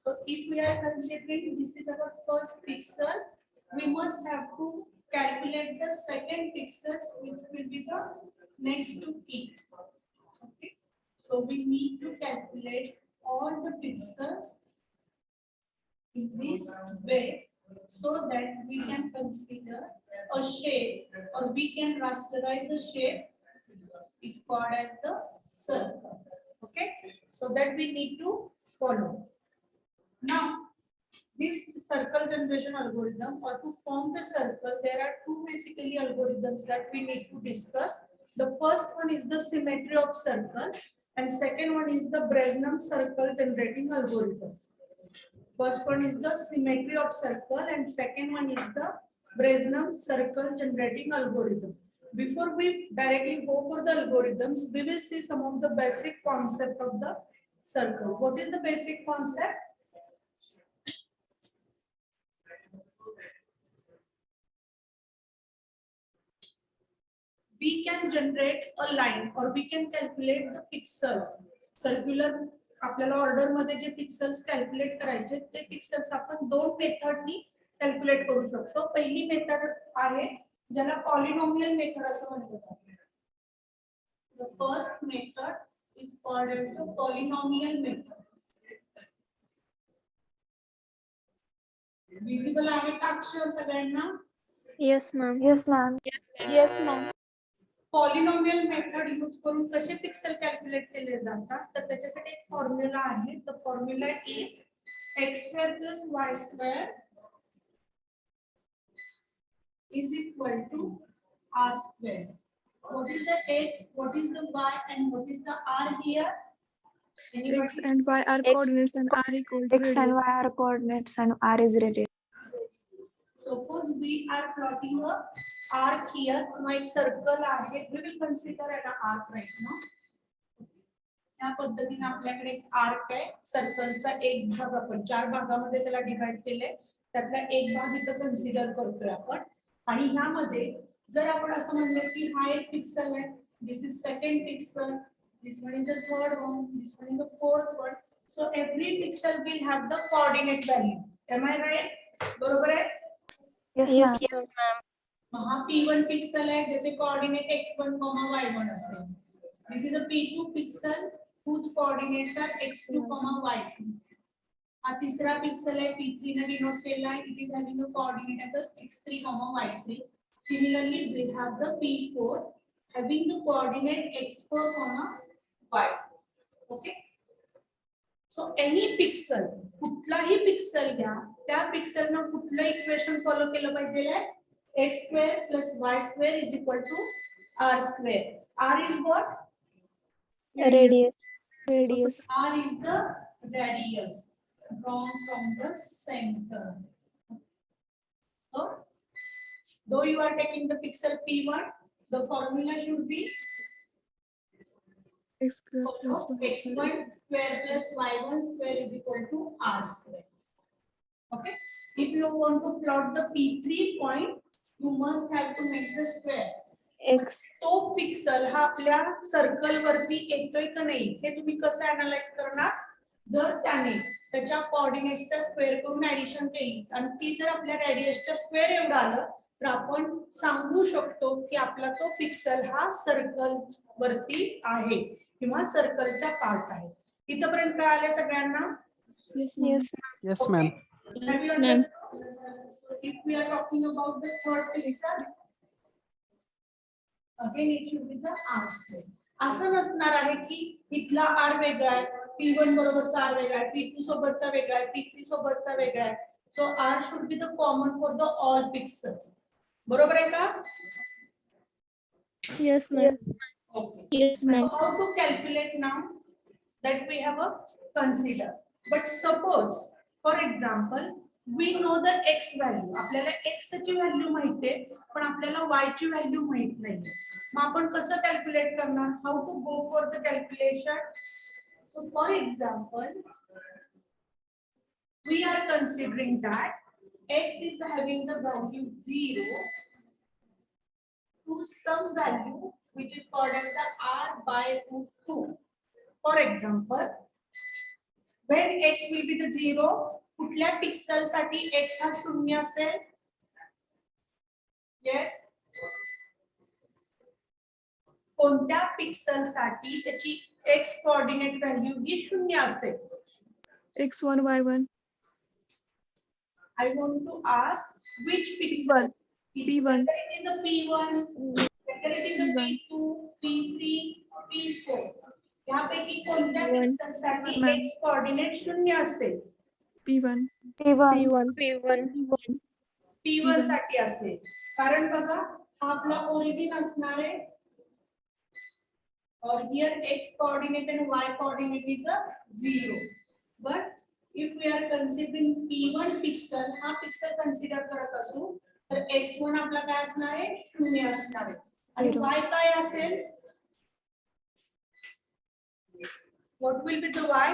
So if we are considering this is our first pixel, we must have to calculate the second pixels which will be the next to it. Okay. So we need to calculate all the pixels in this way so that we can consider a shape or we can rasterize the shape. It's called as the circle. Okay. So that we need to follow. Now, this circle generation algorithm, or to form the circle, there are two basically algorithms that we need to discuss. The first one is the symmetry of circle, and second one is the Breznum circle generating algorithm. First one is the symmetry of circle, and second one is the Breznum circle generating algorithm. Before we directly go for the algorithms, we will see some of the basic concept of the circle. What is the basic concept? We can generate a line or we can calculate the pixel. Circular आपल्याला order मध्ये जे pixels calculate करायचे ते pixels आपण दोन मेथडनी calculate करू शकतो. पहिली मेथड आहे ज्याला पॉलिनॉमियल मेथड असं म्हणतात. The first method is called as the polynomial method. Visible आहे का अक्षर सगळ्यांना? Yes, ma'am. Yes, ma'am. Yes, ma'am. Polynomial method use करून कसे पिक्सेल कॅल्क्युलेट केले जातात तर त्याच्यासाठी एक फॉर्म्युला आहे. तो formula is x² + y² is equal to r². What is the x, what is the y, and what is the r here? Anybody? X and Y are coordinates and R equal to X and radius. Y are coordinates and R is radius. Suppose we are plotting a arc here. किंवा एक circle आहे. We will consider an arc right now. या पद्धतीने आपल्याकडे एक arc आहे. सर्कलचा एक भाग आपण 4 भागामध्ये त्याला डिवाइड केले. त्यातला एक भाग इथं कन्सिडर करतोय आपण. आणि ह्यामध्ये जर आपण असं म्हणलं की हा एक पिक्सल आहे. This is second pixel. This one is the third one. This one is the fourth one. So every pixel will have the coordinate value. Am I right? बरोबर आहे? Yes, Yes, ma'am. ma'am. हा P1 pixel आहे ज्याचे coordinate x1, y1 असेल. This is a P2 pixel whose coordinates are x2, y2. हा तिसरा pixel आहे P3 ने डिनोट केला आहे. It is having a coordinate as x3, y3. Similarly, we have the P4 having the coordinate x4, y4. Okay. So any pixel, कुठलाही pixel घ्या, त्या पिक्सलनं कुठलं इक्वेशन फॉलो केलं पाहिजे? x² + y² is equal to r². R is what? Radius. Radius. R is the radius drawn from the center. So, though you are taking the pixel P1, the formula should be X² plus Y x1² plus y1² is equal to r². Okay. If you want to plot the P3 point, you must have to make the square. X. तो pixel हा आपल्या circle वरती येतोय का नाही हे तुम्ही कसं अनालाइज करणार? जर त्याने त्याच्या कोऑर्डिनेट्सचा स्क्वेअर करून ऍडिशन केली आणि ती जर आपल्या रेडियसच्या स्क्वेअर एवढं आलं तर आपण सांगू शकतो की आपला तो पिक्सल हा सर्कल वरती आहे किंवा सर्कलचा पार्ट आहे. इथपर्यंत कळाले सगळ्यांना? Yes, ma'am. Yes, ma'am. Have you understood? If we are talking about the third pixel, again it should be the r². असं नसणार आहे की इथला r वेगळा आहे, P1 बरोबरचा r वेगळा आहे, P2 सोबतचा वेगळा आहे, P3 सोबतचा वेगळा आहे. So r should be the common for the all pixels. बरोबर आहे का? Yes, ma'am. Okay. Yes, ma'am. How to calculate now that we have a consider. But suppose, for example, we know the x value. आपल्याला x ची value माहिती आहे पण आपल्याला y ची व्हॅल्यू माहित नाही. मग आपण कसं कॅल्क्युलेट करणार? How to go for the calculation? So for example, we are considering that x is having the value 0 to some value which is called as the r by root 2. For example, when x will be the 0, कुठल्या pixel साठी x हा 0 असेल? Yes, कोणत्या pixel साठी त्याची x coordinate value ही 0 असेल? X1, Y1, I want to ask which pixel? P1. Whether it is a P1, whether it is a P1. P2, P3, P4. यापैकी कोणत्या P1. पिक्सल साठी Ma'am. x कोऑर्डिनेट 0 असेल? P1, P1. P1, P1 साठी असेल. कारण बघा हा आपला ओरिजिन असणार आहे. Or here x coordinate and y coordinate is a 0. But if we are considering P1 pixel, हा पिक्सल कन्सिडर करत असू तर x1 आपला काय असणार आहे? 0 असणार आहे. आणि Zero. y काय असेल? What will be the y?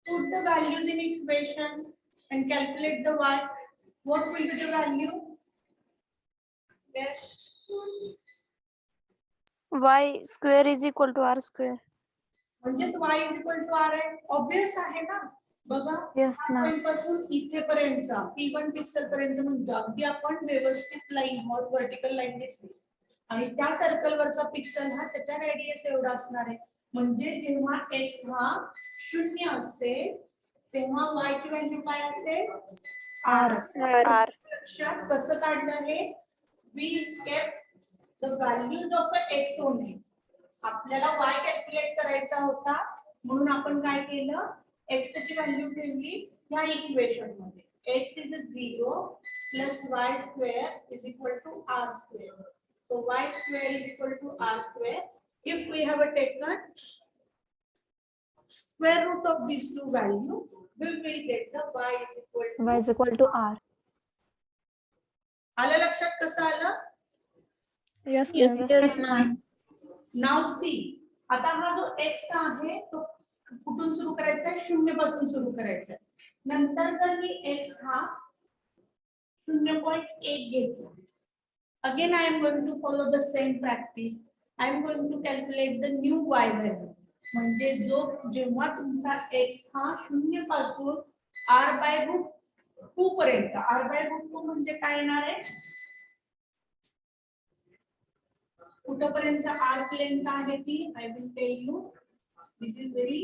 Put the values in equation and calculate the y. What will be the value? Yes. y square is equal to r square. म्हणजेच y is equal to r आहे. Obvious आहे ना. बघा Yes, हा ma'am. point पासून इथेपर्यंतचा P1 pixel पर्यंत म्हणतो अगदी आपण व्यवस्थित लाईन व्हर्टिकल लाईन घेतली आणि त्या सर्कल वरचा पिक्सल हा त्याच्या रेडियस एवढा असणार आहे. म्हणजे जेव्हा x हा 0 असेल तेव्हा y ची व्हॅल्यू काय असेल? r असेल. r लक्षात कसं काढलं हे? We kept the values of x only. आपल्याला y कॅल्क्युलेट करायचा होता म्हणून आपण काय केलं? x ची व्हॅल्यू ठेवली या इक्वेशन मध्ये. x is 0 plus y square is equal to r square. So y square is equal to r square. If we have taken square root of these two values, we will get the y is equal to Y is equal to R. आलं लक्षात कसं आलं? Yes, Yes, ma'am. ma'am. नाव C. आता हा जो x आहे तो कुठून सुरू करायचा आहे? 0 पासून सुरू करायचा आहे. नंतर जर मी x हा 0.1 घेतला, again I am going to follow the same practice. I am going to calculate the new y value. म्हणजे जो जेव्हा तुमचा x हा 0 पासून r/√2 पर्यंत, r/√2 म्हणजे काय येणार आहे? कुठपर्यंत आर्क लेंथ आहे ती? I will tell you. This is very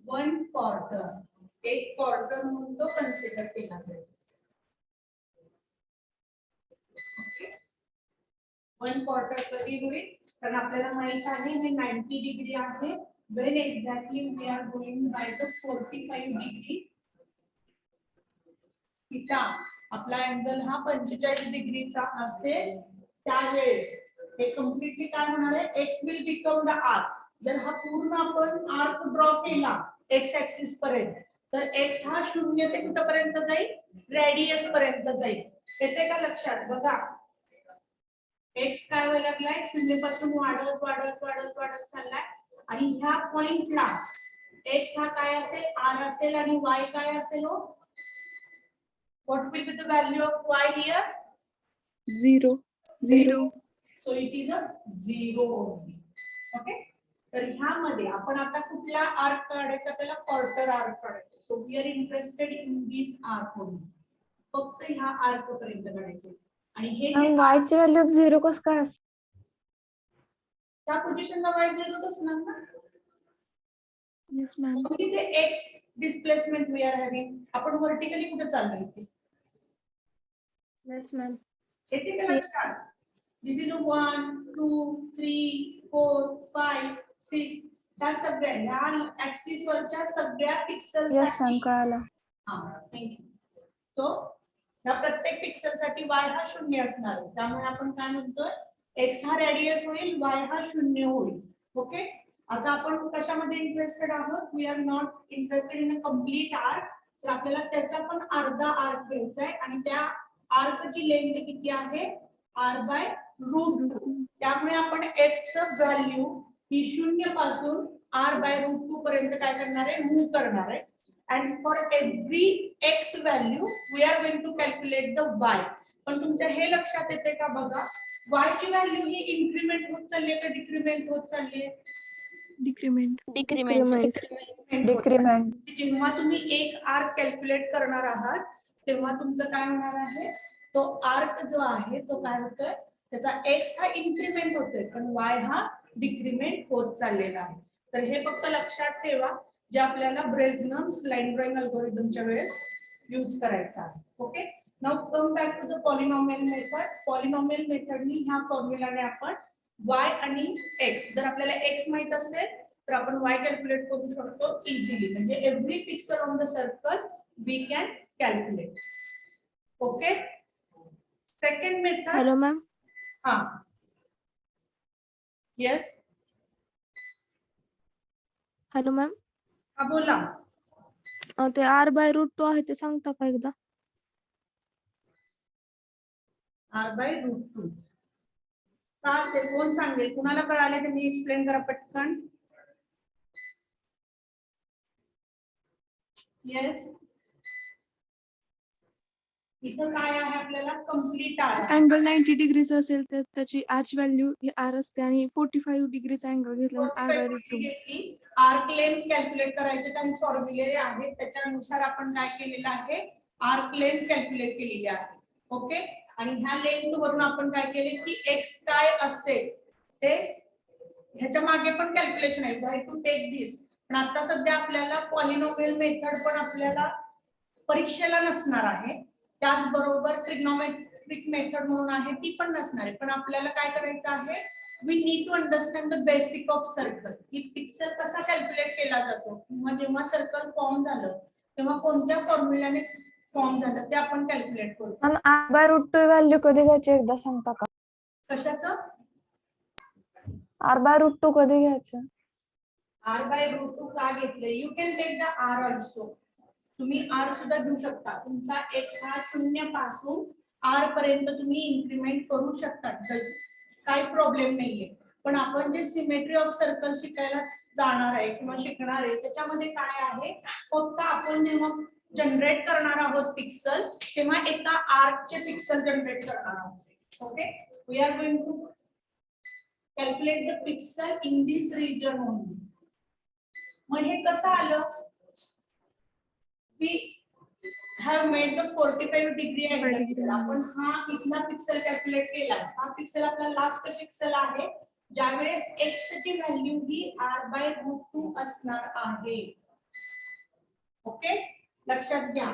1 quarter. एक क्वार्टर म्हणून तो कन्सिडर केला जाईल. ओके, 1 क्वार्टर कधी होईल? कारण आपल्याला माहित आहे हे 90 डिग्री आहे. When exactly we are going by the 45 degree theta, आपला अँगल हा 45 डिग्रीचा असेल त्यावेळेस हे कम्प्लीटली काय होणार आहे? x will become the arc. जर हा पूर्ण आपण आर्क ड्रॉ केला x ऍक्सिस पर्यंत तर x हा 0 ते कुठपर्यंत जाईल? रेडियस पर्यंत जाईल. येते का लक्षात? बघा x काय व्हायला लागलाय? 0 पासून वाढत वाढत वाढत वाढत चाललाय आणि ह्या पॉइंटला x हा काय असेल? r असेल आणि y काय असेल? हो, what will be the value of y here? 0, 0. So it is a 0 only. Okay. तर ह्यामध्ये आपण आता कुठला आर्क काढायचा? आपल्याला क्वार्टर आर्क काढायचा. So we are interested in this arc only. फक्त ह्या आर्क पर्यंत काढायचे. आणि हे जे Y ची व्हॅल्यू 0 कसं काय असते? त्या पोझिशनला y 0 असणार ना. Yes, ma'am. only the x displacement we are having. आपण व्हर्टिकली कुठे चाललोय इथे? Yes, ma'am. येते का लक्षात? दिस इज 1 2 3 4 5 6. त्या सगळ्या ह्या ऍक्सिस वरच्या सगळ्या पिक्सल Yes, ma'am. साठी कळालं. थँक्यू. सो ह्या प्रत्येक पिक्सल साठी y हा 0 असणार आहे. त्यामुळे आपण काय म्हणतोय? x हा रेडियस होईल, y हा 0 होईल. ओके. आता आपण कशामध्ये इंटरेस्टेड आहोत? We are not interested in a complete arc. तर आपल्याला त्याचा पण अर्धा आर्क घ्यायचा आहे आणि त्या आर्कची लेंथ किती आहे? r/√2. त्यामुळे आपण x व्हॅल्यू ही 0 पासून r/√2 पर्यंत काय करणार आहे? मूव्ह करणार आहे. and for every x value we are going to calculate the y. पण तुमच्या हे लक्षात येते का? बघा y ची व्हॅल्यू ही इन्क्रीमेंट होत चालली आहे का डिक्रीमेंट होत चालली आहे? Decrement. Decrement. Decrement. जेव्हा तुम्ही एक आर्क कॅल्क्युलेट करणार आहात तेव्हा तुमचं काय होणार आहे, तो आर्क जो आहे तो काय होतोय, त्याचा एक्स हा इन्क्रीमेंट होतोय पण वाय हा डिक्रीमेंट होत चाललेला आहे. तर हे फक्त लक्षात ठेवा जे आपल्याला ब्रेझनम्स लाईन ड्रॉइंग अल्गोरिदमच्या वेळेस यूज करायचा आहे. Okay, now come back to the polynomial method. Polynomial मेथडनी ह्या फॉर्म्युलाने आपण y आणि x, जर आपल्याला x माहित असेल तर आपण y कॅल्क्युलेट करू शकतो इझिली. म्हणजे every pixel on the circle we can calculate. Okay, second method. Hello, ma'am. हा, येस, Hello, ma'am. हा बोला. ते R/√2 आहे ते सांगता का एकदा? r/√2 का असेल, कोण सांगेल? कुणाला कळाले ते मी एक्सप्लेन करा पटकन. येस, इथं काय आहे आपल्याला कम्प्लीट आर. अँगल 90 डिग्रीचा असेल तर त्याची आर्च व्हॅल्यू ही R असते आणि 45 डिग्रीचा अँगल घेतला R/√2. आर्क लेंथ कॅल्क्युलेट करायचे काही फॉर्म्युले आहेत त्याच्यानुसार आपण काय केलेलं आहे, आर्क लेंथ कॅल्क्युलेट केलेली आहे. ओके, आणि ह्या लेंथ वरून आपण काय केले की एक्स काय असेल ते ह्याच्या मागे पण कॅल्क्युलेशन आहे, व्हाय टू टेक दिस. पण आता सध्या आपल्याला पॉलिनॉमियल मेथड पण आपल्याला परीक्षेला नसणार आहे, त्याचबरोबर ट्रिग्नोमेट्रिक मेथड म्हणून आहे ती पण नसणार आहे. पण आपल्याला काय करायचं आहे, we need to understand the basic of circle, की पिक्सल कसा कॅल्क्युलेट केला जातो किंवा जेव्हा सर्कल फॉर्म झालं तेव्हा कोणत्या फॉर्म्युलाने फॉर्म झालं ते आपण कॅल्क्युलेट करू. मॅम R/√2 व्हॅल्यू कधी घ्यायची एकदा सांगता का? कशाचं? R/√2 कधी घ्यायचं? r/√2 का घेतले? You can take the r also. तुम्ही r सुद्धा घेऊ शकता. तुमचा x हा 0 पासून r पर्यंत तुम्ही इन्क्रीमेंट करू शकता, काही प्रॉब्लेम नाहीये. पण आपण जे सिमेट्री ऑफ सर्कल शिकायला जाणार आहे किंवा शिकणार आहे त्याच्यामध्ये काय आहे, फक्त आपण जेव्हा जनरेट करणार आहोत पिक्सल तेव्हा एका आर्कचे पिक्सल जनरेट करणार आहोत. Okay, we are going to calculate the pixel in this region only. मग हे कसं आलं, we have made the 45 degree angle. आपण हा इथला पिक्सल कॅल्क्युलेट केला, हा पिक्सल आपला लास्ट पिक्सल आहे ज्यावेळेस x ची व्हॅल्यू ही r/√2 असणार आहे. ओके, लक्षात घ्या,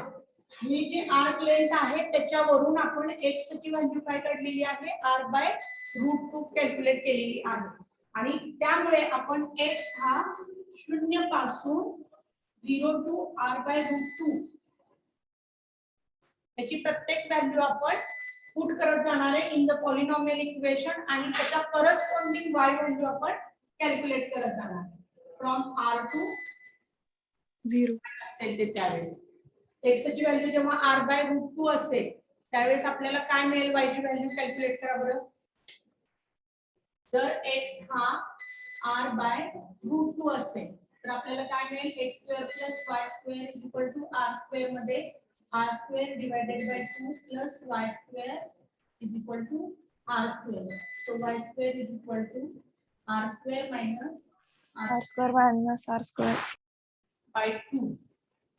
ही जी आर्क लेंथ आहे त्याच्यावरून आपण x ची व्हॅल्यू काय काढलेली आहे, r/√2 कॅल्क्युलेट केलेली आहे. आणि त्यामुळे आपण x हा 0 पासून 0 to r/√2 याची प्रत्येक व्हॅल्यू आपण पुट करत जाणार आहे इन द पॉलिनॉमियल इक्वेशन आणि त्याचा करस्पॉन्डिंग y व्हॅल्यू आपण कॅल्क्युलेट करत जाणार आहे फ्रॉम r टू 0 असेल ते. त्यावेळेस x ची व्हॅल्यू जेव्हा r/√2 असेल त्यावेळेस आपल्याला काय मिळेल, y ची व्हॅल्यू कॅल्क्युलेट करा बरं. जर x हा r/√2 असेल तर आपल्याला काय मिळेल, x² + y² = r² मध्ये r² divided by 2 plus y² = r². So y² = r² minus R² by 2.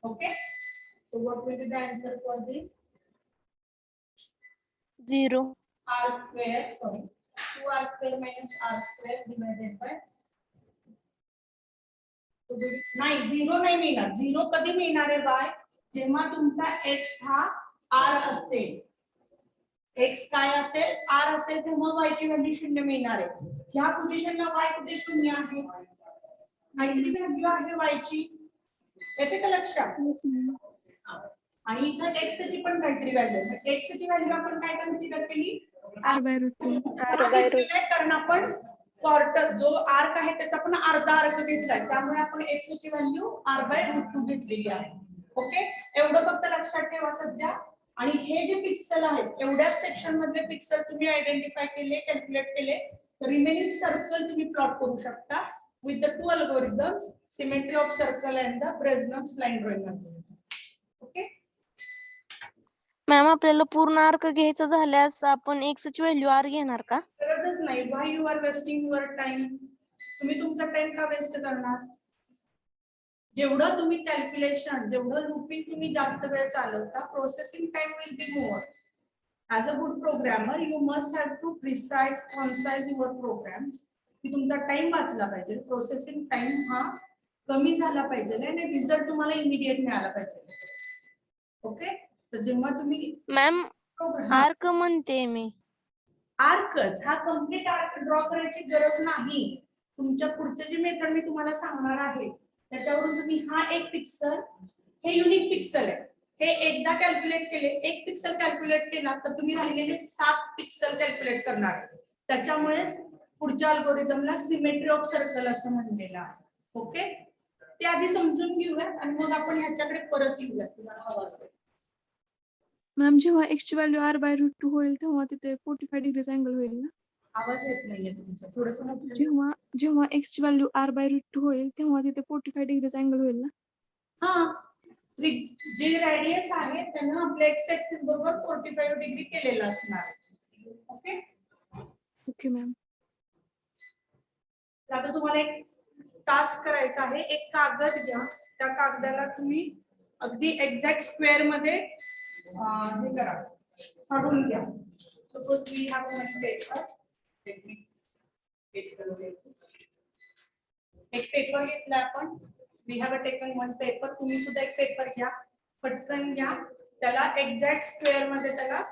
Okay, so what will be the answer for this? 0. r², sorry, 2r² minus r² divided by नाही, 0 नाही मिळणार. 0 कधी मिळणार आहे bye, जेव्हा तुमचा x हा r असेल, x काय असेल, r असेल तेव्हा y ची व्हॅल्यू 0 मिळणार आहे. ह्या पोझिशनला y कुठे 0 आहे, काहीतरी व्हॅल्यू आहे y ची, येते का लक्षात? आणि इथं x ची पण काहीतरी व्हॅल्यू आहे. x ची व्हॅल्यू आपण काय कन्सिडर केली, R/√2. कारण आपण क्वार्टर जो आर्क आहे त्याचा पण अर्धा आर्क घेतलाय त्यामुळे आपण x ची व्हॅल्यू r/√2 घेतलेली आहे. ओके, एवढं फक्त लक्षात ठेवा सध्या. आणि हे जे पिक्सल आहेत एवढ्याच सेक्शन मधले पिक्सल तुम्ही आयडेंटिफाय केले, कॅल्क्युलेट केले, तर रिमेनिंग सर्कल तुम्ही प्लॉट करू शकता with the two algorithms, symmetry of circle and the Bresenham's line drawing algorithm. Okay, ma'am आपल्याला पूर्ण आर्क घ्यायचं झाल्यास आपण x ची व्हॅल्यू r घेणार का? गरजच नाही. Why you are wasting your time? तुम्ही तुमचा टाइम का वेस्ट करणार? जेवढं तुम्ही कॅल्क्युलेशन, जेवढं लूपिंग तुम्ही जास्त वेळ चालवता, processing time will be more. As a good programmer you must have to precise concise your program, की तुमचा टाइम वाचला पाहिजे, प्रोसेसिंग टाइम हा कमी झाला पाहिजे आणि रिझल्ट तुम्हाला इमिडिएट मिळाला पाहिजे. ओके, तर जेव्हा तुम्ही मॅम आर्क म्हणते मी. आर्कच हा कम्प्लीट आर्क ड्रॉ करायची गरज नाही. तुमच्या पुढचे जे मेथड मी तुम्हाला सांगणार आहे त्याच्यावरून तुम्ही हा एक पिक्सल, हे युनिक पिक्सल आहे, हे एकदा कॅल्क्युलेट केले, एक पिक्सल कॅल्क्युलेट केला तर तुम्ही राहिलेले 7 पिक्सल कॅल्क्युलेट करणार. त्याच्यामुळे पुढच्या अल्गोरिदमला सिमेट्री ऑफ सर्कल असं म्हणलेलं आहे. ओके, ते आधी समजून घेऊया आणि मग आपण ह्याच्याकडे परत येऊया तुम्हाला हवं असेल. मॅम जेव्हा x ची व्हॅल्यू r/√2 होईल तेव्हा तिथे 45 डिग्रीचा अँगल होईल ना? आवाज येत नाहीये तुमचा, थोडस मोठं. जेव्हा जेव्हा x ची व्हॅल्यू r/√2 होईल तेव्हा तिथे 45 डिग्रीचा अँगल होईल ना? हा, जे रेडियस आहे त्यानं आपल्या एक्स ऍक्सिस बरोबर 45 डिग्री केलेलं असणार. Okay, okay ma'am. आता तुम्हाला एक टास्क करायचा आहे. एक कागद घ्या, त्या कागदाला तुम्ही अगदी एक्झॅक्ट स्क्वेअर मध्ये हे करा, फाडून घ्या. Suppose we have one paper, एक पेपर घेतला आपण, we have taken one paper. तुम्ही सुद्धा एक पेपर घ्या, पटकन घ्या, त्याला एक्झॅक्ट स्क्वेअर मध्ये त्याला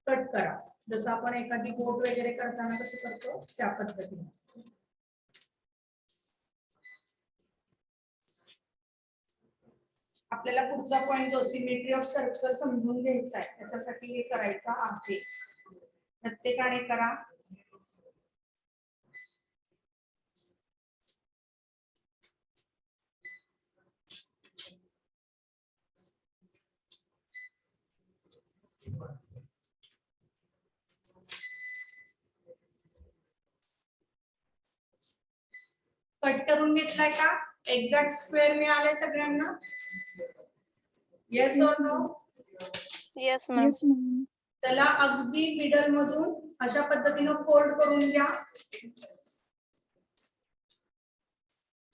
कट करा. जसं आपण एखादी बोट वगैरे करताना कसं करतो त्या पद्धतीने. आपल्याला पुढचा पॉइंट जो सिमेट्री ऑफ सर्कल समजून घ्यायचा आहे त्याच्यासाठी हे करायचं आहे. प्रत्येकाने करा. कट करून घेतलाय का? एक्झॅक्ट स्क्वेअर मिळाले सगळ्यांना? Yes or no? Yes ma'am. Yes ma'am. त्याला अगदी मिडल मधून अशा पद्धतीनं फोल्ड करून घ्या,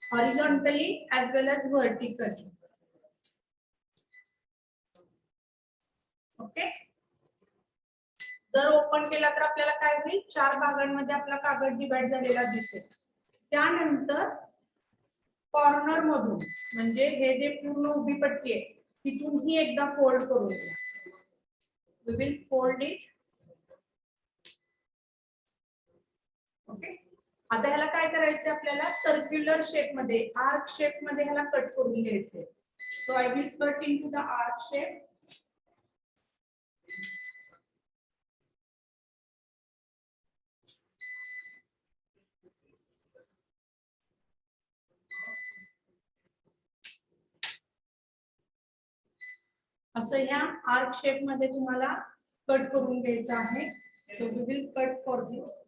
horizontally as well as vertically. Okay, जर ओपन केला तर आपल्याला काय होईल? 4 भागांमध्ये आपला कागद डिवाइड झालेला दिसेल. त्यानंतर कॉर्नर मधून, म्हणजे हे जे पूर्ण उभी पट्टी आहे तिथून ही एकदा फोल्ड करून घ्या. We will fold it. Okay, आता ह्याला काय करायचं? आपल्याला सर्क्युलर शेप मध्ये, आर्क शेप मध्ये ह्याला कट करून घ्यायचे. So I will cut into the arc shape. असं ह्या आर्क शेप मध्ये तुम्हाला कट करून घ्यायचं आहे. So we will cut for this.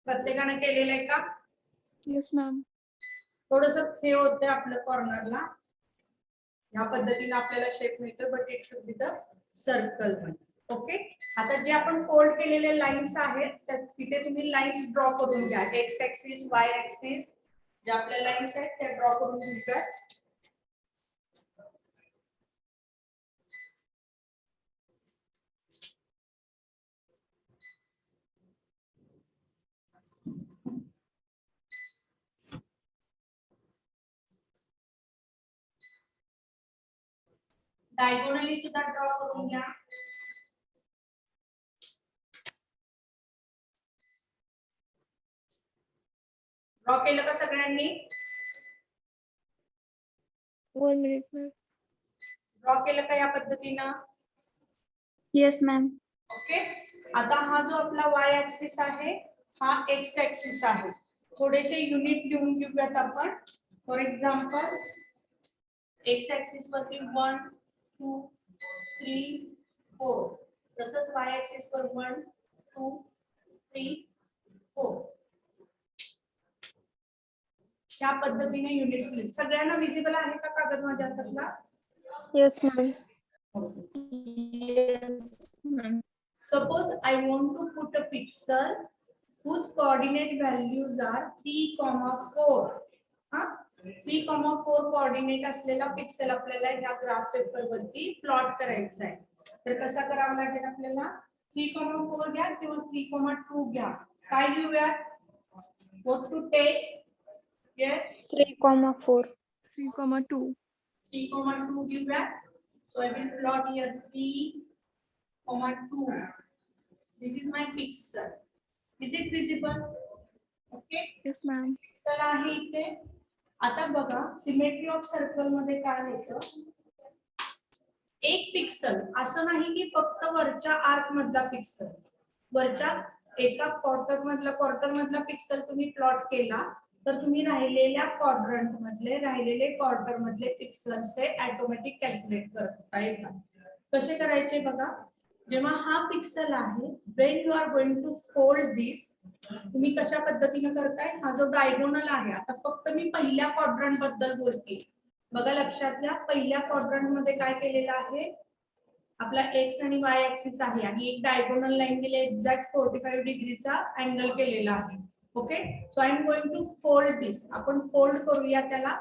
प्रत्येकाने केलेलं आहे का? Yes ma'am. थोडस हे होतं आपलं कॉर्नरला, या पद्धतीने आपल्याला शेप मिळतो, but it should be the circle. Okay, आता जे आपण फोल्ड केलेले लाईन्स आहेत तिथे तुम्ही लाईन्स ड्रॉ करून घ्या. एक्स ऍक्सिस, वाय ऍक्सिस, ज्या आपल्या लाईन्स आहेत त्या ड्रॉ करून घ्या. डायगोनली सुद्धा ड्रॉ करून घ्या. ड्रॉ केलं का सगळ्यांनी? 1 मिनिट मॅम. ड्रॉ केलं का या पद्धतीनं? Yes ma'am. ओके, आता हा जो आपला वाय ऍक्सिस आहे हा एक्स ऍक्सिस आहे. थोडेसे युनिट लिहून घेऊयात आपण. फॉर एक्झाम्पल, एक्स ऍक्सिस वरती 1 2 3 4 तसंच y ऍक्सिस वर 1 2 3 4 या पद्धतीने युनिट्स लिहित. सगळ्यांना विजिबल आहे का कागद माझ्या हातातला? Yes ma'am. Suppose I want to put a pixel whose coordinate values are 3,4. 3,4 coordinate असलेला पिक्सेल आपल्याला ह्या ग्राफ पेपर वरती प्लॉट करायचा आहे. तर कसा करावा लागेल आपल्याला? 3,4 घ्या किंवा 3,2 घ्या. काय घेऊया? What to take? Yes. 3,4. 3,2. 3,2 घेऊया. So I will plot here 3,2. This is my pixel. Is it visible? Okay. Yes, ma'am. Pixel आहे इथे. आता बघा सिमेट्री ऑफ सर्कल मध्ये काय होतं? एक पिक्सल असं नाही की फक्त वरच्या आर्क मधला पिक्सल, वरच्या एका क्वार्टर मधला पिक्सल तुम्ही प्लॉट केला तर तुम्ही राहिलेल्या क्वाड्रंट मधले पिक्सेल्स हे ऑटोमॅटिक कॅल्क्युलेट करता येतात. कसे करायचे बघा. जेव्हा हा पिक्सल आहे, when you are going to fold this, तुम्ही कशा पद्धतीने करताय? हा जो डायगोनल आहे, आता फक्त मी पहिल्या क्वाड्रंट बद्दल बोलते. बघा लक्षात घ्या, पहिल्या क्वाड्रंट मध्ये काय केलेलं आहे? आपला एक्स आणि वाय ऍक्सिस आहे आणि एक डायगोनल लाईन दिली एक्झॅक्ट 45 डिग्रीचा अँगल केलेला आहे. Okay, so I am going to fold this. आपण फोल्ड करूया त्याला.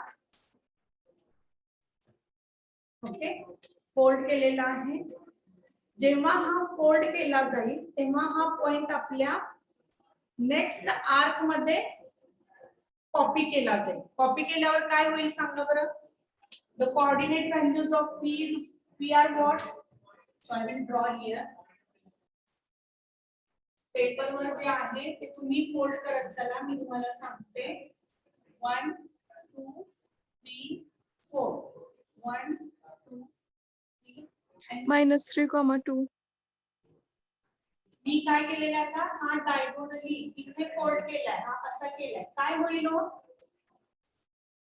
ओके, फोल्ड केलेला आहे. जेव्हा हा फोल्ड केला जाईल तेव्हा हा पॉइंट आपल्या नेक्स्ट आर्क मध्ये कॉपी केला जाईल. कॉपी केल्यावर काय होईल सांगा बरं? The coordinate values of P are what? So I will draw here. पेपरवर जे आहे ते तुम्ही फोल्ड करत चला. मी तुम्हाला सांगते. 1 2 3 4. 1 2 3 -3,2. मी काय केलेलं आता? हा डायगोनली इथे फोल्ड केलाय, हा असा केलाय. काय होईल हो?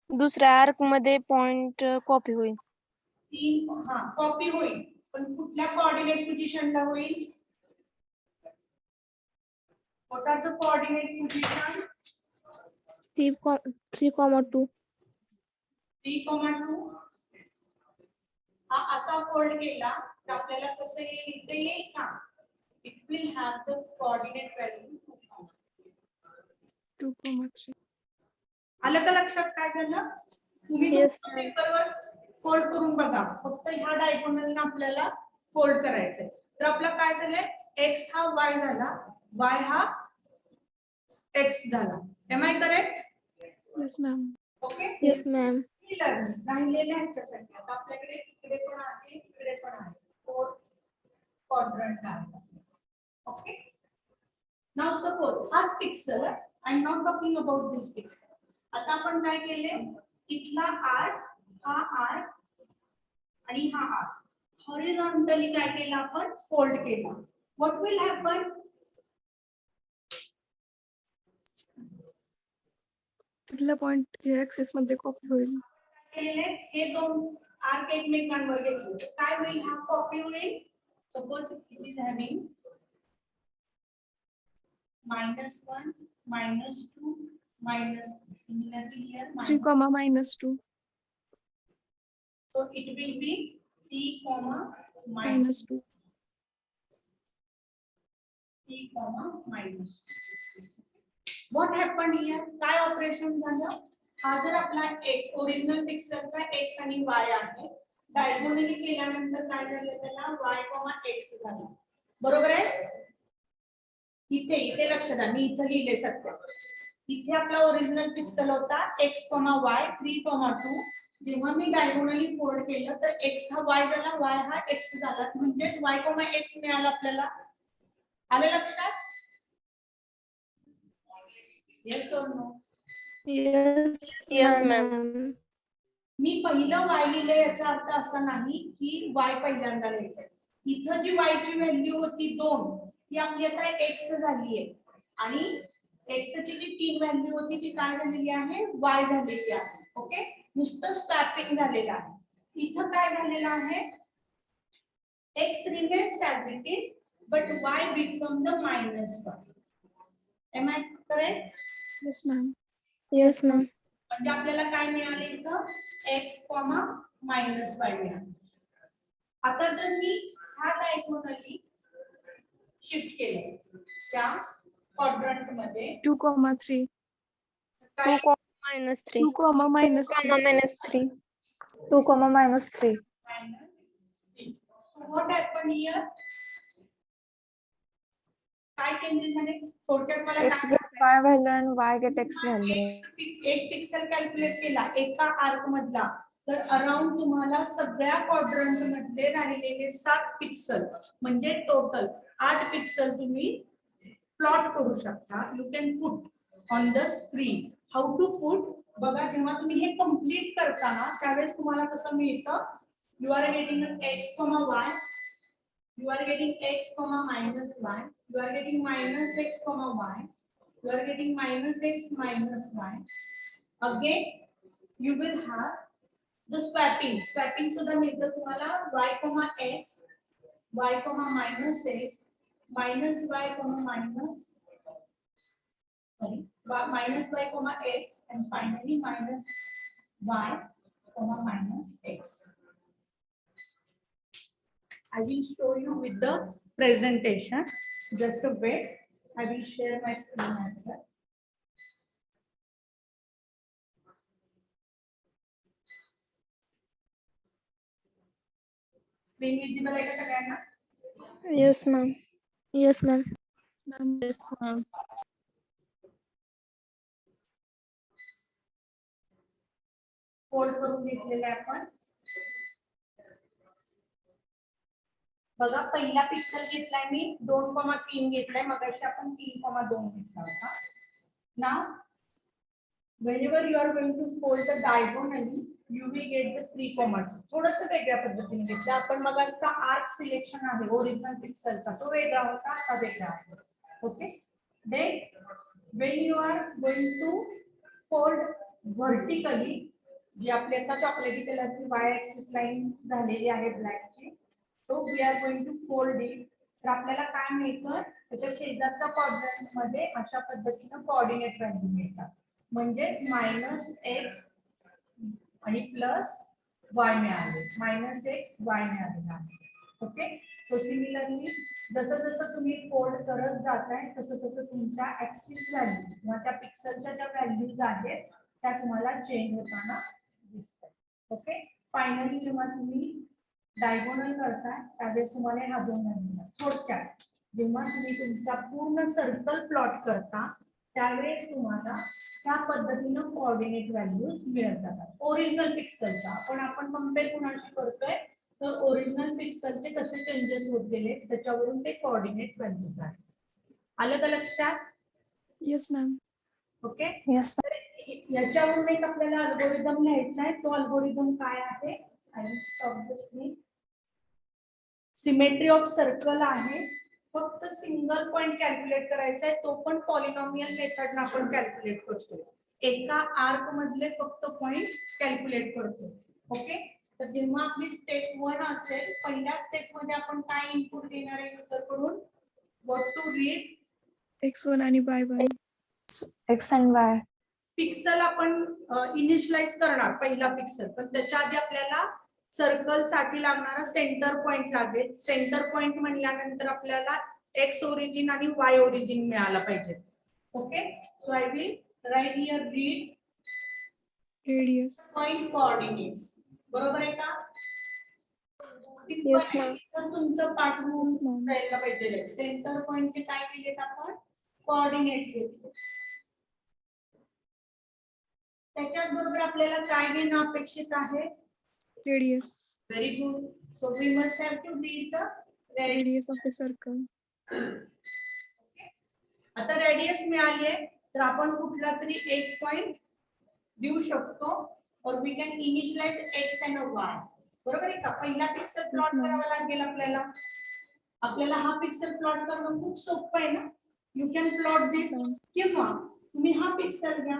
दुसऱ्या आर्क मध्ये पॉइंट कॉपी होईल. कॉपी होईल. पण कुठल्या कोऑर्डिनेट पोझिशनला होईल? What are the coordinate position? 3,2. 3,2. हा असा फोल्ड केला तर आपल्याला कसं येईल? इथे येईल का? It will have the coordinate value 2,3. आलं का लक्षात काय झालं? तुम्ही Yes, पेपरवर फोल्ड करून बघा. फक्त ह्या डायगोनलने आपल्याला फोल्ड करायचंय. तर आपला काय झालंय? एक्स हा वाय झाला, वाय हा एक्स झाला. Am I correct? Yes, ma'am. Okay. Yes ma'am. राहिलेल्या ह्याच्यासाठी आता आपल्याकडे इकडे पण आहे, इकडे पण आहे. 4 क्वाड्रंट आहे. ओके. नाउ सपोज हाच pixel, I am not talking about this pixel. आता आपण काय केले? इथला आर्क, हा आर्क आणि हा आर्क हॉरिझॉन्टली काय केलं? आपण फोल्ड केला. What will happen? तिथला पॉइंट या ऍक्सिस मध्ये कॉपी होईल. हे दोन आर्क एकमेकांवर घेतले काय होईल? हा कॉपी होईल. Suppose it is having -1 -2 -3. Similarly here 3, -2. so it will be 3, -2. 3, -2. What happened here? काय ऑपरेशन झालं? हा जर आपला एक्स ओरिजिनल पिक्सेलचा एक्स आणि वाय आहे, डायगोनली केल्यानंतर काय झालं? त्याला y, x झालं. बरोबर आहे? इथे लक्ष द्या, मी इथे लिहिले सत्य. इथे आपला ओरिजिनल पिक्सल होता x, y 3,2. जेव्हा मी डायगोनली फोल्ड केलं तर x हा y झाला, y हा x झाला. म्हणजेच y, x मिळाला आपल्याला. आले लक्षात? येस और नो? Yes ma'am. मी पहिलं y लिहिले याचा अर्थ असा नाही की y पहिल्यांदा लिहायचं. इथं जी y ची व्हॅल्यू होती 2 ती आपली आता x झाली आहे आणि x ची जी 3 व्हॅल्यू होती ती काय झालेली आहे? y झालेली आहे. ओके, नुसतं स्वॅपिंग झालेलं आहे. इथं काय झालेलं आहे? x remains as it is but y become the -1. Am I correct? Yes, ma'am. Yes, ma'am. म्हणजे आपल्याला काय मिळाले इथं x, -y मिळाले. आता जर मी हा डायगोनली शिफ्ट केले त्या क्वाड्रंट मध्ये 2,3. काय 2,-3. 2, -3. -3. 2, -3. -3. So what happened here? काय चेंजेस झाले थोडक्यात मला X काय get Y value and Y get X value. एक पिक्सेल कॅल्क्युलेट केला एका आर्क मधला तर अराउंड तुम्हाला सगळ्या क्वाड्रंट मधले राहिलेले 7 पिक्सल म्हणजे टोटल 8 पिक्सल तुम्ही प्लॉट करू शकता. You can put on the screen. How to put बघा जेव्हा तुम्ही हे कम्प्लीट करता ना त्यावेळेस तुम्हाला कसं मिळतं you are getting x, y. You are getting x, -y. You are getting -x, y. You are getting -x, -y. Again, you will have the swapping. Swapping सुद्धा मिळतं तुम्हाला y, x, y, -x, -y, -y, x, and finally -y, -x. I will show you with the presentation. Just a wait. I will share my screen as well. Screen visible आहे का सगळ्यांना? Yes, ma'am. Yes, ma'am. Ma'am. Yes, ma'am. Fold करून घेतलेले आहे आपण. बघा पहिला pixel घेतलाय मी 2,3 घेतलाय मगाशी आपण 3,2 घेतला होता. Now whenever you are going to fold the diagonally you will get the 3,2. थोडस वेगळ्या पद्धतीने घेतलं आपण. मग असता आर्क सिलेक्शन आहे ओरिजिनल पिक्सलचा तो वेगळा होता हा वेगळा आहे. Okay then when you are going to fold vertically जी आपली आता चॉकलेटी कलरची y ऍक्सिस लाईन झालेली आहे ब्लॅकची तो we are going to fold it. तर आपल्याला काय मिळतं त्याच्या शेजारच्या क्वाड्रंट मध्ये अशा पद्धतीने कोऑर्डिनेट व्हॅल्यू मिळतात म्हणजे -x आणि +y मिळाले -x y मिळालेला आहे. ओके सो सिमिलरली जसं जसं तुम्ही फोल्ड करत जाताय तसं तसं तुमच्या ऍक्सिस व्हॅल्यू किंवा त्या पिक्सलच्या ज्या व्हॅल्यूज आहेत त्या तुम्हाला चेंज होताना दिसतात. ओके फायनली जेव्हा तुम्ही डायगोनल करताय त्यावेळेस तुम्हाला हा 2 व्हॅल्यू थोडक्यात जेव्हा तुम्ही तुमचा पूर्ण सर्कल प्लॉट करता त्यावेळेस तुम्हाला त्या पद्धतीनं कोऑर्डिनेट व्हॅल्यूज मिळत जातात ओरिजिनल पिक्सलचा. पण आपण कम्पेअर कुणाशी करतोय तर ओरिजिनल पिक्सलचे कसे चेंजेस होत गेले त्याच्यावरून ते कोऑर्डिनेट व्हॅल्यूज आहेत. आलं का लक्षात? Yes, ma'am. Okay Yes, ma'am. याच्यावरून एक आपल्याला अल्गोरिदम लिहायचा आहे. तो अल्गोरिदम काय आहे? I will stop the screen. Symmetry of circle आहे. फक्त सिंगल पॉइंट कॅल्क्युलेट करायचा आहे तो पण पॉलिनॉमियल मेथडने आपण कॅल्क्युलेट करतो. एका आर्क मधले फक्त पॉइंट कॅल्क्युलेट करतो. ओके तर जेव्हा आपली स्टेप 1 असेल पहिल्या स्टेप मध्ये आपण काय इनपुट देणार आहे युजर कडून व्हॉट टू रीड X1 आणि Y1. X and Y. Pixel आपण इनिशियलाइज करणार पहिला पिक्सल पण त्याच्या आधी आपल्याला सर्कल साठी लागणारा सेंटर पॉइंट लागेल. सेंटर पॉइंट म्हणल्यानंतर आपल्याला एक्स ओरिजिन आणि वाय ओरिजिन मिळाला पाहिजे. Okay so I will write here read Radius. Point coordinates. बरोबर आहे का? Yes, ma'am. तुमचं पाठ होऊन Yes, ma'am. जायला पाहिजे. सेंटर पॉइंटचे काय केलेत आपण कोऑर्डिनेट्स घेतले. त्याच्याच बरोबर आपल्याला काय घेणं अपेक्षित आहे? Radius. Very good. So we must have to read the radius. Radius of the circle. Okay. आता रेडियस मिळाली आहे तर आपण कुठला तरी एक पॉइंट देऊ शकतो और we can initialize X and Y. बरोबर आहे का? पहिला पिक्सल प्लॉट ma'am. करावा लागेल आपल्याला. आपल्याला हा पिक्सल प्लॉट करणं खूप सोपं आहे ना. You can plot this ma'am. किंवा तुम्ही हा पिक्सल घ्या.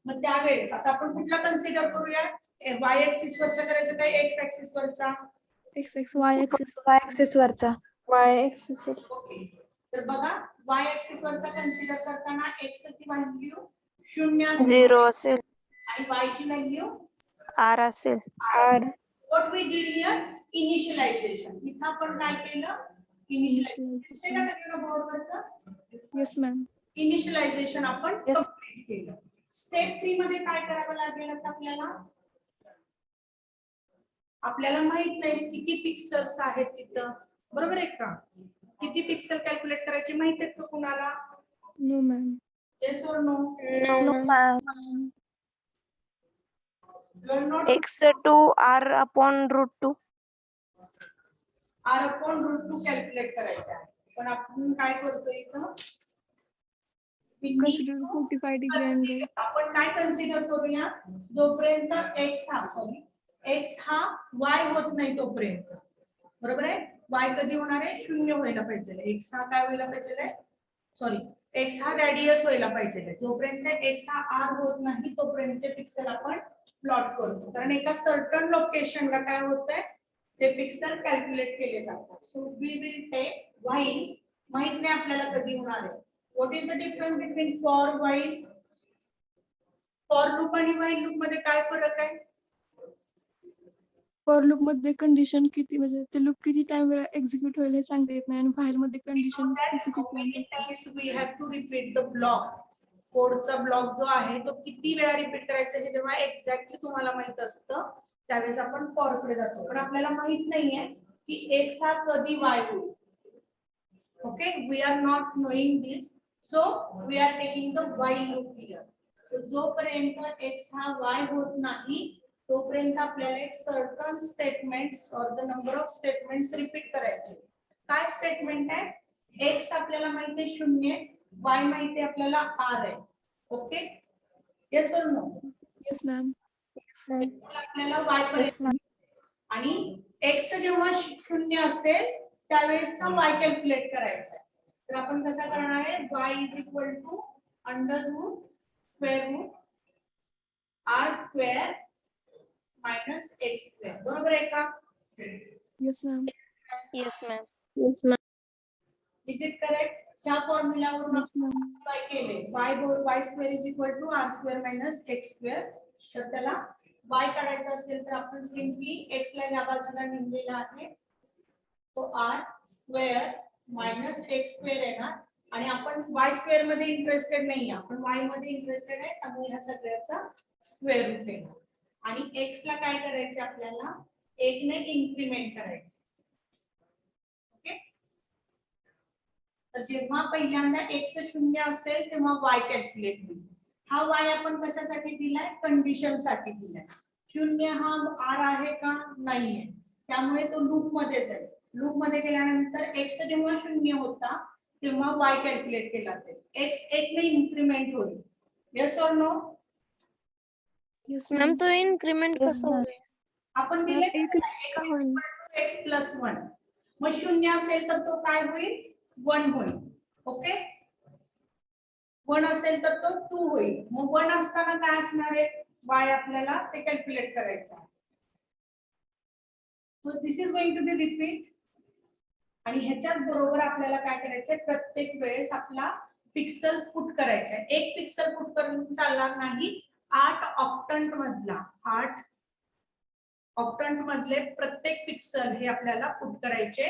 मग त्यावेळेस आता आपण कुठला कन्सिडर करूया? वाय ऍक्सिस वरचा करायचं काय एक्स ऍक्सिस वरचा? X X Y axis y axis वरचा y ऍक्सिस वर ओके, तर बघा y ऍक्सिस वरचा कन्सिडर करताना x ची व्हॅल्यू 0 असेल 0 असेल, आणि y ची व्हॅल्यू R असेल. r what we did here initialization. इथं आपण काय केलं इनिशियलायझेशन. दिसतंय का सगळ्यांना बोर्डवरचं? Yes ma'am. इनिशियलायझेशन आपण Yes. कंप्लीट केलं. स्टेप 3 मध्ये काय करावं लागेल आता आपल्याला? आपल्याला माहित नाही किती पिक्सेल्स आहेत तिथं, बरोबर आहे का? किती पिक्सेल कॅल्क्युलेट करायचे माहित आहेत का कुणाला? No ma'am. येस और no? no ma'am. You are not x2 R upon √2. R upon root 2 calculate करायचं आहे. पण आपण काय करतोय इथं? We need consider to 45 degree angle. आपण काय कन्सिडर करूया, जोपर्यंत x हा y होत नाही तोपर्यंत, बरोबर आहे? y कधी होणार आहे? 0 व्हायला पाहिजे. x हा काय व्हायला पाहिजे? सॉरी, x हा रेडियस व्हायला पाहिजे. जोपर्यंत x हा r होत नाही तोपर्यंतचे पिक्सेल आपण प्लॉट करतो, कारण एका सर्टन लोकेशनला काय होतंय ते पिक्सेल कॅल्क्युलेट केले जातात. So we will take while, माहित नाही आपल्याला कधी होणार आहे. What is the difference between for while? For loop आणि व्हाईल लूप मध्ये काय फरक आहे? फॉर लूप मध्ये कंडिशन किती म्हणजे ते लूप किती टाइम वेळा एक्झिक्यूट होईल हे सांगता येत नाही आणि व्हाईल मध्ये कंडिशन स्पेसिफिक वन्स असतात. We have to repeat the block. कोडचा ब्लॉक जो आहे तो किती वेळा रिपीट करायचा हे जेव्हा एक्झॅक्टली तुम्हाला माहित असतं त्यावेळेस आपण फॉर कडे जातो, पण आपल्याला माहित नाहीये की x हा कधी y होईल. Okay, we are not knowing this, so we are taking the while loop here. So जोपर्यंत x हा y होत नाही तोपर्यंत आपल्याला एक सर्टन स्टेटमेंट्स और the number of statements repeat करायचे. काय स्टेटमेंट आहे? x आपल्याला माहिती आहे 0, y माहिती आहे आपल्याला r आहे. ओके, येस और नो? Yes ma'am. आपल्याला y Yes, पर्यंत ma'am. आणि x जेव्हा 0 असेल त्यावेळेसचा y कॅल्क्युलेट करायचा आहे. तर आपण कसं करणार आहे? y is equal to under root square root r square minus x square, बरोबर आहे का? Yes ma'am. Yes, ma'am. Yes, ma'am. Is it correct? ह्या फॉर्म्युलावरून येस मॅम. काय केले? y square is equal to r square minus x square. तर त्याला y काढायचा असेल तर आपण सिम्पली x ला या बाजूला नेमलेला आहे, तो r square minus x square येणार आणि आपण y स्क्वेअर मध्ये इंटरेस्टेड नाही, आपण y मध्ये इंटरेस्टेड आहे, त्यामुळे ह्या सगळ्याचा स्क्वेअर रूट येणार. आणि x ला काय करायचं आपल्याला? 1 ने इन्क्रीमेंट करायचं. ओके, तर जेव्हा पहिल्यांदा x 0 असेल तेव्हा y कॅल्क्युलेट होईल. हा y आपण कशासाठी दिलाय? कंडिशन साठी दिलाय. 0 हा r आहे का? नाहीये, त्यामुळे तो लूप मध्येच आहे. लूप मध्ये गेल्यानंतर x जेव्हा 0 होता तेव्हा y कॅल्क्युलेट केला जाईल. x 1 ने इन्क्रीमेंट होईल. येस और नो? Yes ma'am ma'am. तो इन्क्रीमेंट Yes, कसं ma'am. होईल? आपण दिले एक का होईल? x plus 1. मग 0 असेल तर तो काय होईल? 1 होईल. ओके, 1 असेल तर तो 2 होईल. मग 1 असताना काय असणार आहे? y आपल्याला ते कॅल्क्युलेट करायचं आहे. So this is going to be repeat. आणि ह्याच्याच बरोबर आपल्याला काय करायचंय? प्रत्येक वेळेस आपला पिक्सल पुट करायचा आहे. एक पिक्सल पुट करून चालणार नाही. 8 ऑक्टंट मधला 8 ऑक्टंट मधले प्रत्येक पिक्सल हे आपल्याला पुट करायचे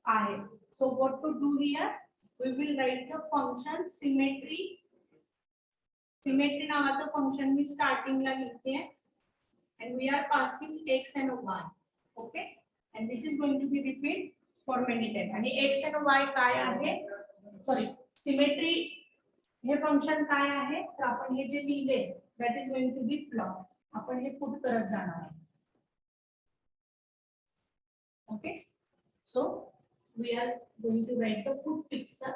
आहे. So what to do here? We will write the function symmetry. Symmetry नावाचं फंक्शन मी स्टार्टिंगला लिहिते and we are passing x and y. Okay, and this is going to be repeat for many times. आणि x and y काय आहे? Sorry, symmetry हे function काय आहे? तर आपण हे जे लिहिले that is going to be plot. आपण हे पुट करत जाणार आहे. Okay, so we are going to write the put pixel.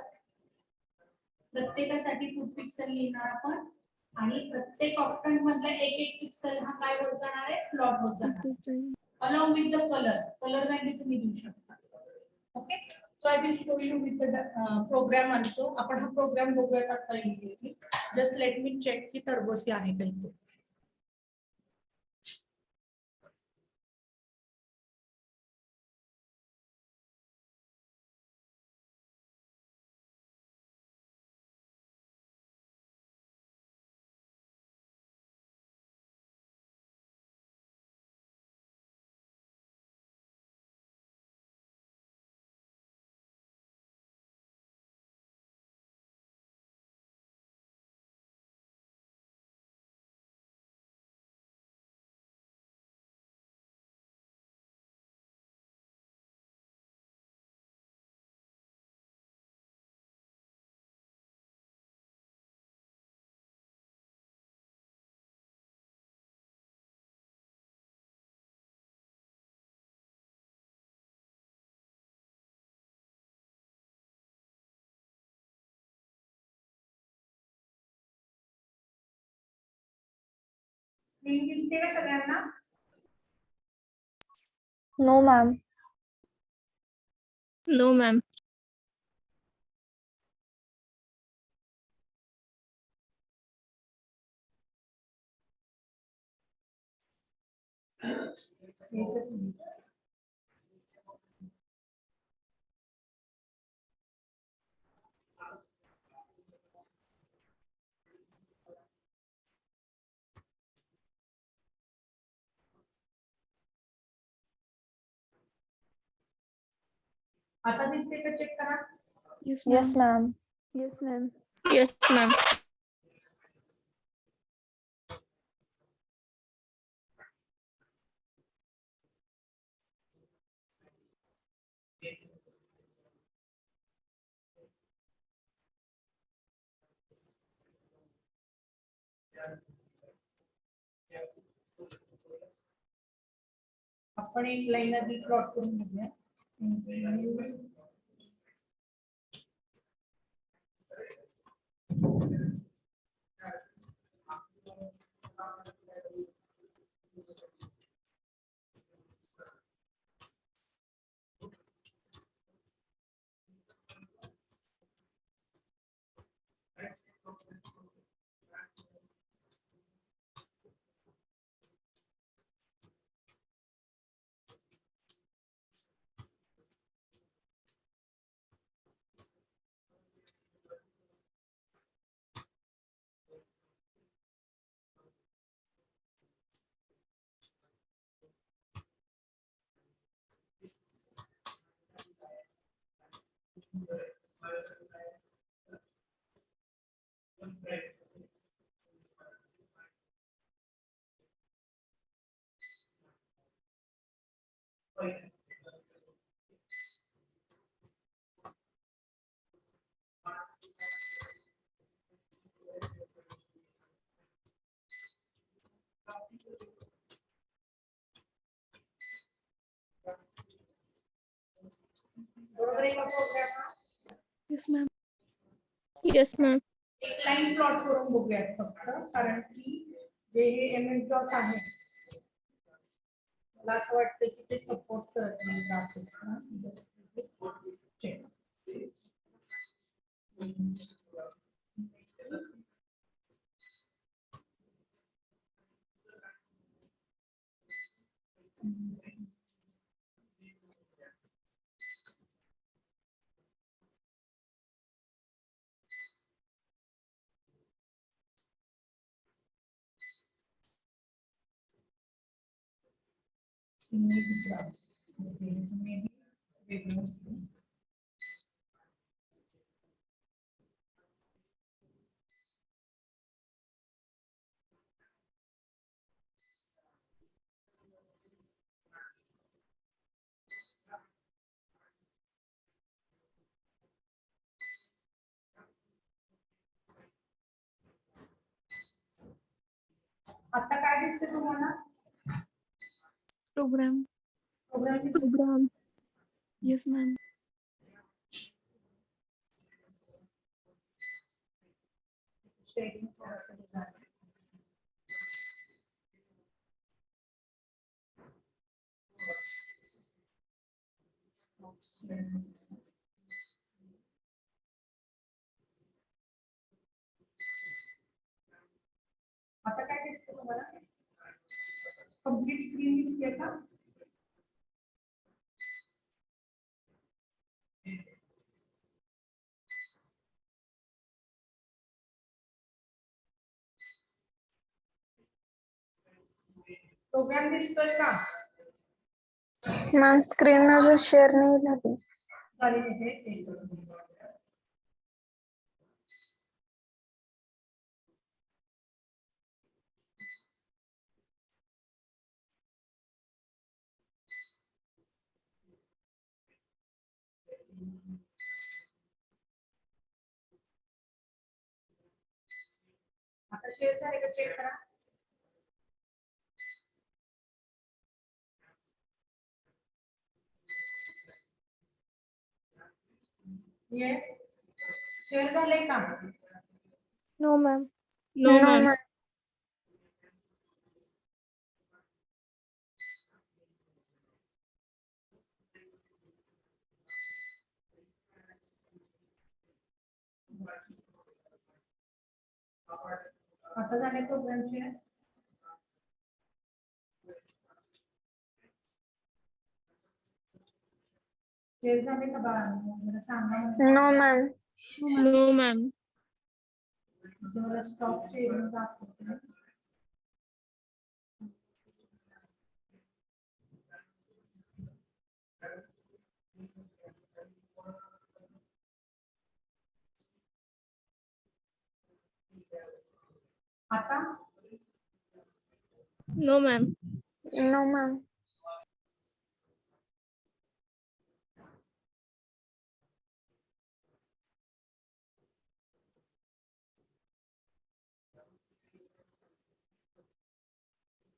प्रत्येकासाठी put pixel लिहिणार आपण आणि प्रत्येक ऑक्टंट मधला एक एक पिक्सल हा काय होत जाणार आहे? प्लॉट होत जाणार आहे. Along with the color value तुम्ही देऊ शकता. Okay, so I will show you with the program also. आपण हा प्रोग्राम बघूयात आता immediately. Just let me check की टर्बोसी आहे का इथे. स्क्रीन दिसते का सगळ्यांना? No ma'am. No ma'am. एकच मिनिट. आता दिसते का चेक करा. Yes yes ma'am. Ma'am. Yes ma'am. Yes ma'am. आपण एक लाईन आधी प्लॉट करून घेऊया. बरोबर आहे का program? Yes ma'am. Yes ma'am. एक लाईन प्लॉट करून बघूयात फक्त, कारण की जे हे एमएस डॉस आहे मला असं वाटतं की ते सपोर्ट करत नाही ग्राफिक्स. आता काय दिसते तुम्हाला? Program. Program program. Yes ma'am. Sharing थोडंसं हे झालं. आता काय दिसतं तुम्हाला? कंप्लीट स्क्रीन दिसते का? प्रोग्राम दिसतोय का? मॅम स्क्रीन अजून शेअर नाही झाली. झालेली आहे. एकच मिनिट. आता शेअर झाले का चेक करा. येस, शेअर झाले का? No ma'am. No ma'am. आता झाले प्रोग्रामचे शेअर झाले का बाळांनो जरा सांगा मला. No ma'am. No ma'am. तुम्हाला स्टॉप शेअरिंग दाखवते. आता no ma'am. No ma'am.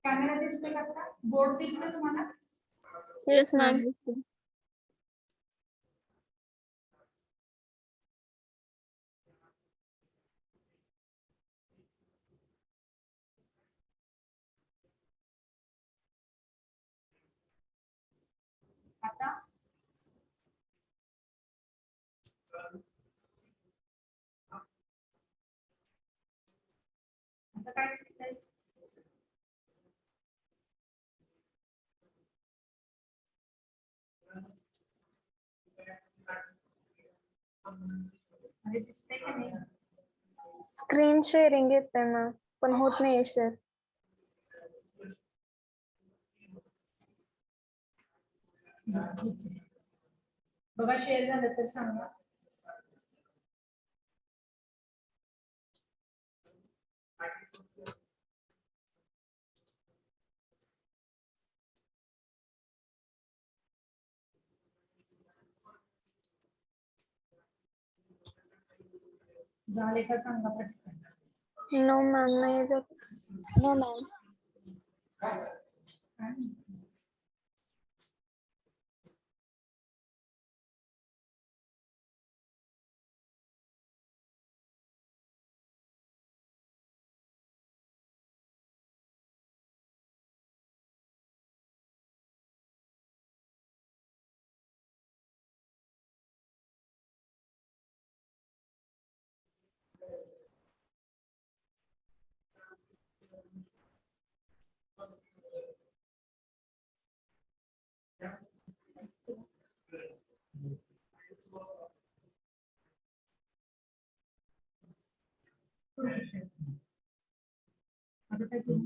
Camera दिसतोय का आता बोर्ड दिसतोय तुम्हाला. Yes ma'am. आता आता काय दिसतंय. अरे दिसतंय का नाही. स्क्रीन शेअरिंग येते मॅम पण होत नाही शेअर. बघा शेअर झालं तर सांगा. झाले का सांगा पटकन. नो मॅम नाही जात. No ma'am. काय? आता काय करू.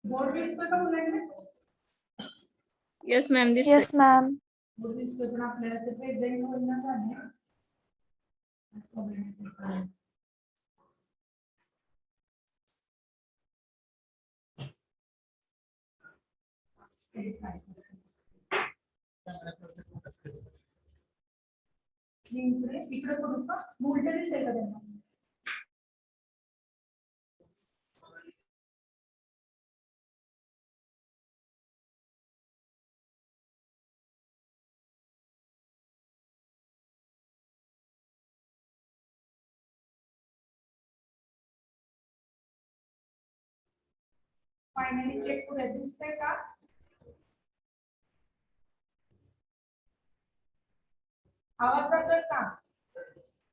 बोर्ड दिसतोय का मुलांना? येस मॅम दिसतंय. Yes ma'am. बोर्ड दिसतोय पण आपल्याला ते प्रेझेंट होईना झालंय. इकडे करू का? उलट दिसेल का त्यांना? फायनली चेक करूया, दिसतंय का? आवाज जातोय का?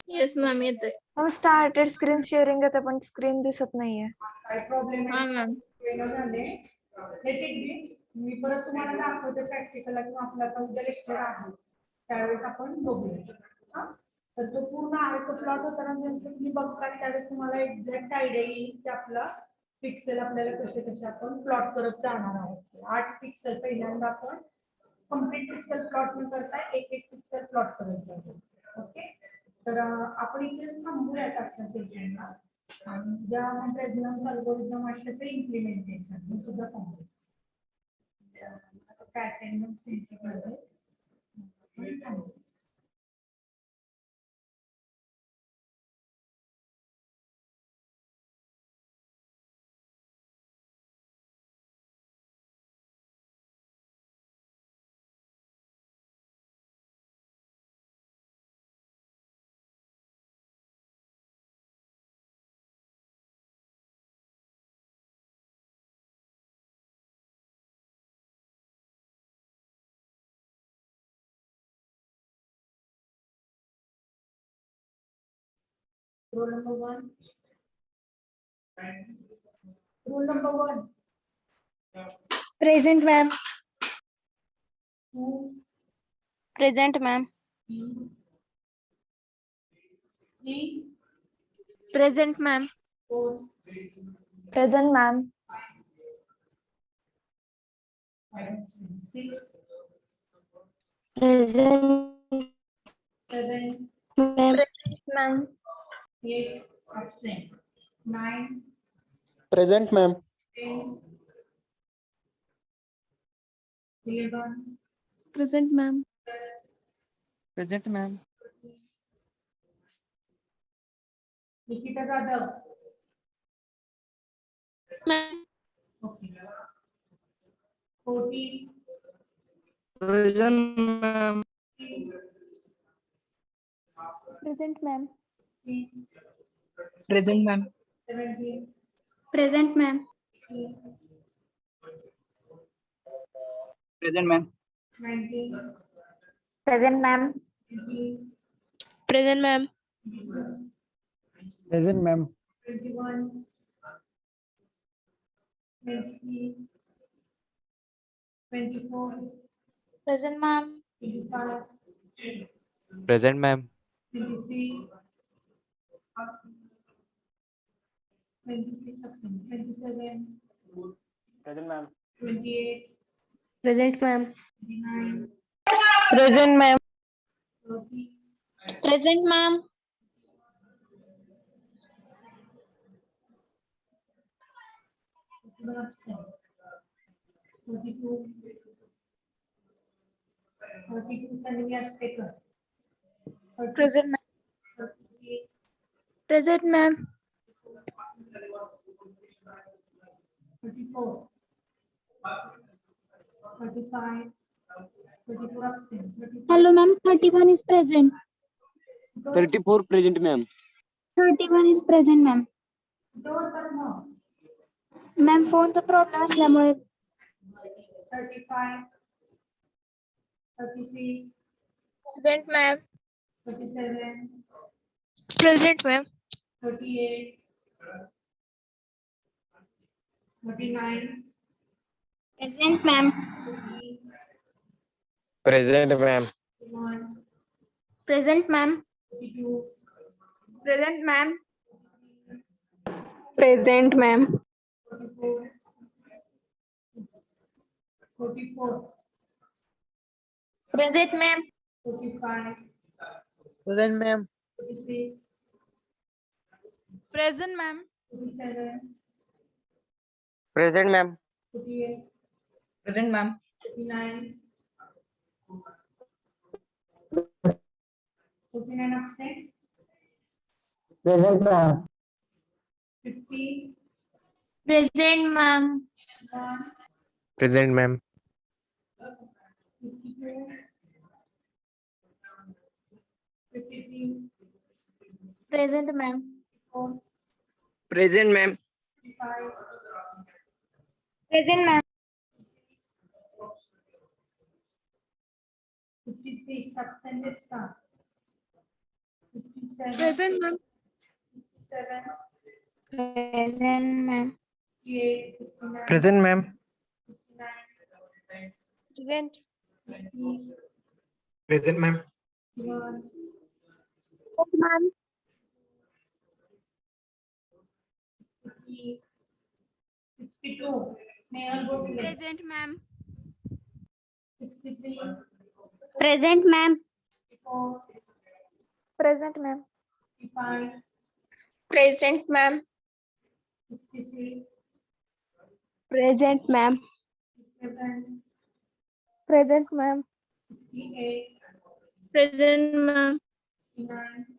येस मॅम येतोय. मॅम स्टार्टेड स्क्रीन शेअरिंग येते पण स्क्रीन दिसत नाहीये. काय प्रॉब्लेम हा आहे? मॅम. वेगळं झाले हे ठीक आहे. मी परत तुम्हाला दाखवते प्रॅक्टिकल किंवा आपलं आता उद्या लेक्चर आहे त्यावेळेस आपण बघूया. हा? तर तो पूर्ण आहे तो प्लॉट होताना जसं तुम्ही बघता त्यावेळेस तुम्हाला एक्झॅक्ट आयडिया येईल की आपला पिक्सेल आपल्याला कसे कसे आपण प्लॉट करत जाणार आहोत. 8 पिक्सेल पहिल्यांदा आपण कम्प्लीट पिक्सेल प्लॉट न करता एक एक पिक्सेल प्लॉट करत जातो. ओके, तर आपण इथेच थांबूयात आजच्या सेशनला आणि ज्या प्रेझेंट अल्गोरिदम आहे त्याचे इम्प्लिमेंटेशन हे सुद्धा सांगू. पॅटर्न त्यांच्याकडे Rule number 1. Rule number 1. Present, ma'am. 2, present ma'am. 3, Present, ma'am. 4, present ma'am. 5, 6, Present, 7, ma'am. Ma'am. 8, absent, 9, Present, ma'am. 10, 11, present ma'am. Present, ma'am. Nikita Jadhav. Ma'am. Okay. 14, Present, ma'am. Present ma'am. Present, ma'am. 17, Present, ma'am. Present, ma'am. 19, present ma'am. 20, present ma'am. Present, ma'am. 21, 23, 24, present ma'am. 25, Present, ma'am. 26, 26, 27, Present, ma'am. 28, Present, ma'am. 29, present ma'am. 30, present ma'am. 42, 32 standing as taker. Present, ma'am. 38, Present, ma'am. 34, 35, 34 absent, 35, Hello, ma'am. 31 is present. 34 present, ma'am. 31 is present, ma'am. Ma'am, phone चा problem असल्यामुळे 35, 36, present ma'am. 37, present ma'am. 38, 39, present, ma'am. 40, Present, ma'am. 41, Present, ma'am. 42, Present, ma'am. Present ma'am. 44, 44, Present, ma'am. 45, Present, ma'am. 46, Present, ma'am. 47, Present, ma'am. 48, Present, ma'am. 49, 49 absent, Present, ma'am. 50, Present, ma'am. 1, Present, ma'am. 52, 53, Present, ma'am. 54, Present, ma'am. 55, Present, ma'am. 56 absent is का 57, Present, ma'am. 57, Present, ma'am. 58, 59, Present, ma'am. 59, Present. 60, Present, ma'am. 61, Ma'am. 60, 62, Snehal Bhosle, Present, ma'am. 63, Present, ma'am. 64, Present, ma'am. 65, Present, ma'am. 66, Present, ma'am. 67, Present, ma'am. 68, Present, ma'am. 69,